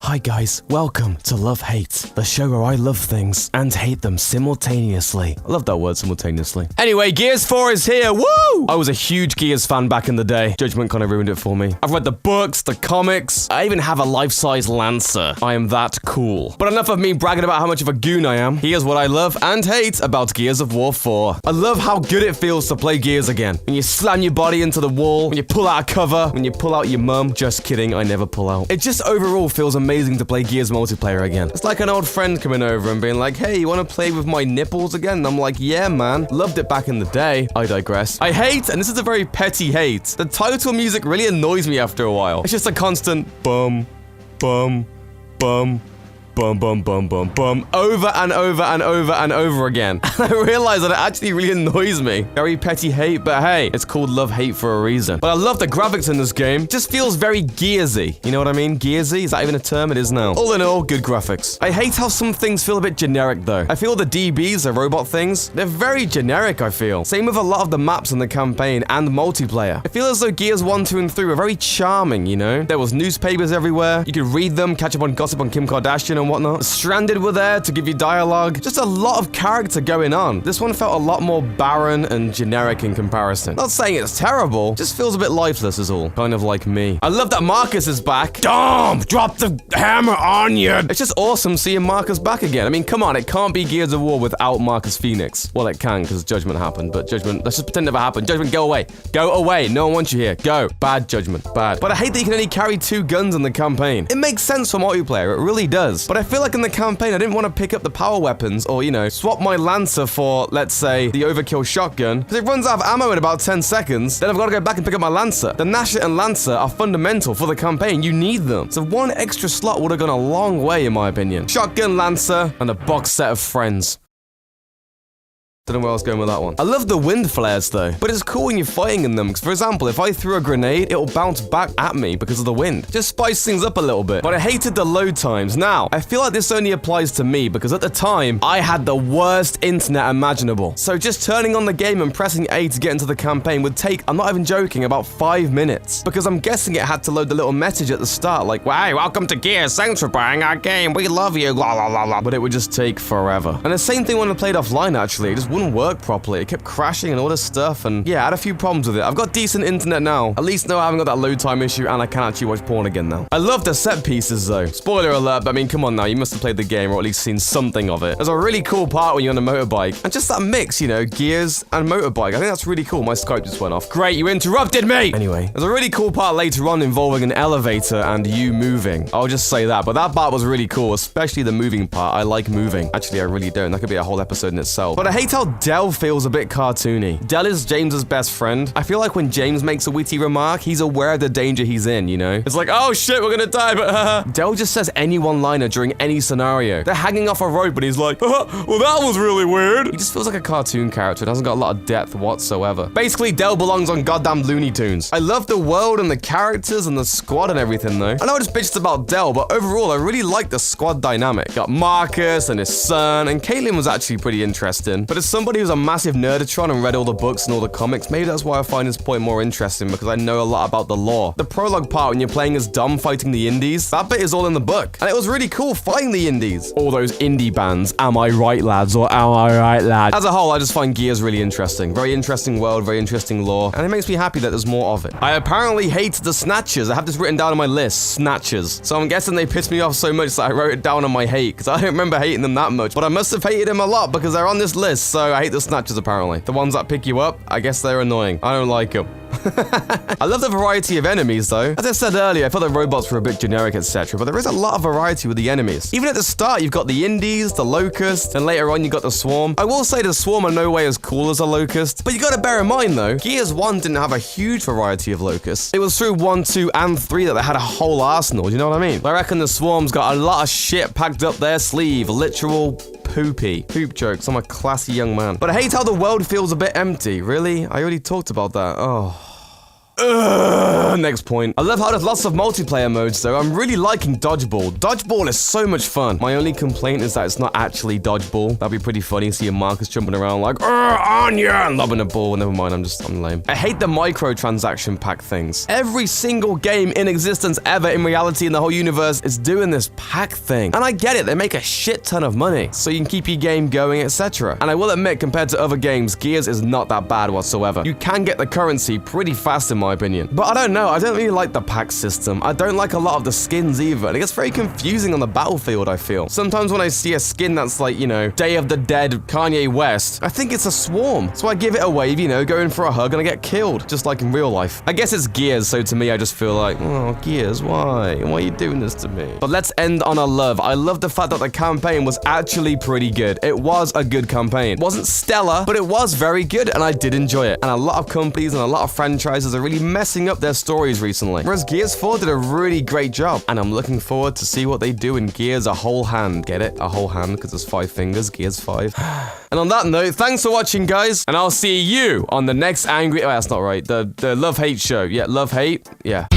Hi guys, welcome to Love Hate, the show where I love things and hate them simultaneously. I love that word, simultaneously. Anyway, Gears 4 is here, woo! I was a huge Gears fan back in the day. Judgment kind of ruined it for me. I've read the books, the comics. I even have a life-size Lancer. I am that cool. But enough of me bragging about how much of a goon I am. Here's what I love and hate about Gears of War 4. I love how good it feels to play Gears again. When you slam your body into the wall, when you pull out a cover, when you pull out your mum. Just kidding, I never pull out. It just overall feels amazing to play Gears multiplayer again. It's like an old friend coming over and being like, hey, you want to play with my nipples again? And I'm like, yeah, man. Loved it back in the day. I digress. I hate, and this is a very petty hate, the title music really annoys me after a while. It's just a constant bum, bum, bum, bum, bum, bum, bum, bum, over and over and over and over again. And I realize that it actually really annoys me. Very petty hate, but hey, it's called Love Hate for a reason. But I love the graphics in this game. It just feels very Gearsy. You know what I mean? Gearsy? Is that even a term? It is now. All in all, good graphics. I hate how some things feel a bit generic though. I feel the DBs, the robot things, they're very generic, I feel. Same with a lot of the maps in the campaign and multiplayer. I feel as though Gears 1, 2, and 3 were very charming, you know? There was newspapers everywhere. You could read them, catch up on gossip on Kim Kardashian and whatnot. Stranded were there to give you dialogue. Just a lot of character going on. This one felt a lot more barren and generic in comparison. Not saying it's terrible, just feels a bit lifeless is all. Kind of like me. I love that Marcus is back. Dom, drop the hammer on you. It's just awesome seeing Marcus back again. I mean, come on, it can't be Gears of War without Marcus Phoenix. Well, it can because Judgment happened, but Judgment, let's just pretend it never happened. Judgment, go away. Go away. No one wants you here. Go. Bad Judgment. Bad. But I hate that you can only carry 2 guns in the campaign. It makes sense for multiplayer. It really does. But I feel like in the campaign, I didn't want to pick up the power weapons or, you know, swap my Lancer for, let's say, the overkill shotgun. Because it runs out of ammo in about 10 seconds. Then I've got to go back and pick up my Lancer. The Nasher and Lancer are fundamental for the campaign. You need them. So 1 extra slot would have gone a long way, in my opinion. Shotgun, Lancer, and a box set of friends. Don't know where I was going with that one. I love the wind flares though, but it's cool when you're fighting in them. Because for example, if I threw a grenade, it'll bounce back at me because of the wind. Just spice things up a little bit. But I hated the load times. Now, I feel like this only applies to me because at the time, I had the worst internet imaginable. So just turning on the game and pressing A to get into the campaign would take, I'm not even joking, about 5 minutes. Because I'm guessing it had to load the little message at the start like, hey, welcome to Gears, thanks for buying our game, we love you, blah, blah, blah, blah. But it would just take forever. And the same thing when I played offline actually, it just wouldn't work properly. It kept crashing and all this stuff, and yeah, I had a few problems with it. I've got decent internet now. At least now I haven't got that load time issue, and I can actually watch porn again now. I love the set pieces though. Spoiler alert, but I mean, come on now, you must have played the game or at least seen something of it. There's a really cool part when you're on a motorbike, and just that mix, you know, Gears and motorbike. I think that's really cool. My Skype just went off. Great, you interrupted me! Anyway, there's a really cool part later on involving an elevator and you moving. I'll just say that, but that part was really cool, especially the moving part. I like moving. Actually, I really don't. That could be a whole episode in itself. But I hate how Dell feels a bit cartoony. Dell is James's best friend. I feel like when James makes a witty remark, he's aware of the danger he's in, you know? It's like, oh shit, we're gonna die, but Dell just says any one-liner during any scenario. They're hanging off a rope and he's like, well, that was really weird. He just feels like a cartoon character. It hasn't got a lot of depth whatsoever. Basically, Dell belongs on goddamn Looney Tunes. I love the world and the characters and the squad and everything though. I know I just bitched about Dell, but overall, I really like the squad dynamic. Got Marcus and his son, and Caitlin was actually pretty interesting. But as somebody who's a massive nerditron and read all the books and all the comics, maybe that's why I find this point more interesting, because I know a lot about the lore. The prologue part when you're playing as Dom fighting the indies, that bit is all in the book. And it was really cool fighting the indies. All those indie bands, am I right lads, or am I right lads? As a whole, I just find Gears really interesting. Very interesting world, very interesting lore, and it makes me happy that there's more of it. I apparently hate the Snatchers. I have this written down on my list, Snatchers. So I'm guessing they pissed me off so much that I wrote it down on my hate, because I don't remember hating them that much, but I must have hated them a lot because they're on this list, so I hate the Snatchers apparently. The ones that pick you up, I guess they're annoying. I don't like them. I love the variety of enemies though. As I said earlier, I thought the robots were a bit generic, etc., but there is a lot of variety with the enemies. Even at the start, you've got the indies, the locust, and later on you got the swarm. I will say the swarm are no way as cool as a locust, but you gotta bear in mind though, Gears 1 didn't have a huge variety of locusts. It was through 1, 2, and 3 that they had a whole arsenal, do you know what I mean? I reckon the swarm's got a lot of shit packed up their sleeve, literal poopy. Poop jokes, I'm a classy young man. But I hate how the world feels a bit empty. Really? I already talked about that. Oh. Next point. I love how there's lots of multiplayer modes, though. I'm really liking Dodgeball. Dodgeball is so much fun. My only complaint is that it's not actually Dodgeball. That'd be pretty funny. See a Marcus jumping around like, Anya, and lobbing a ball. Never mind, I'm lame. I hate the microtransaction pack things. Every single game in existence ever in reality in the whole universe is doing this pack thing. And I get it. They make a shit ton of money, so you can keep your game going, etc. And I will admit, compared to other games, Gears is not that bad whatsoever. You can get the currency pretty fast, in my opinion. But I don't know. I don't really like the pack system. I don't like a lot of the skins either. And it gets very confusing on the battlefield, I feel. Sometimes when I see a skin that's like, you know, Day of the Dead Kanye West, I think it's a swarm. So I give it a wave, you know, go in for a hug, and I get killed, just like in real life. I guess it's Gears, so to me, I just feel like, oh, Gears, why? Why are you doing this to me? But let's end on a love. I love the fact that the campaign was actually pretty good. It was a good campaign. It wasn't stellar, but it was very good, and I did enjoy it. And a lot of companies and a lot of franchises are really messing up their stories recently. Whereas Gears 4 did a really great job, and I'm looking forward to see what they do in Gears a whole hand. Get it? A whole hand, because there's 5 fingers. Gears 5. And on that note, thanks for watching, guys, and I'll see you on the next Angry... Oh, that's not right. The love-hate show. Yeah, love-hate. Yeah.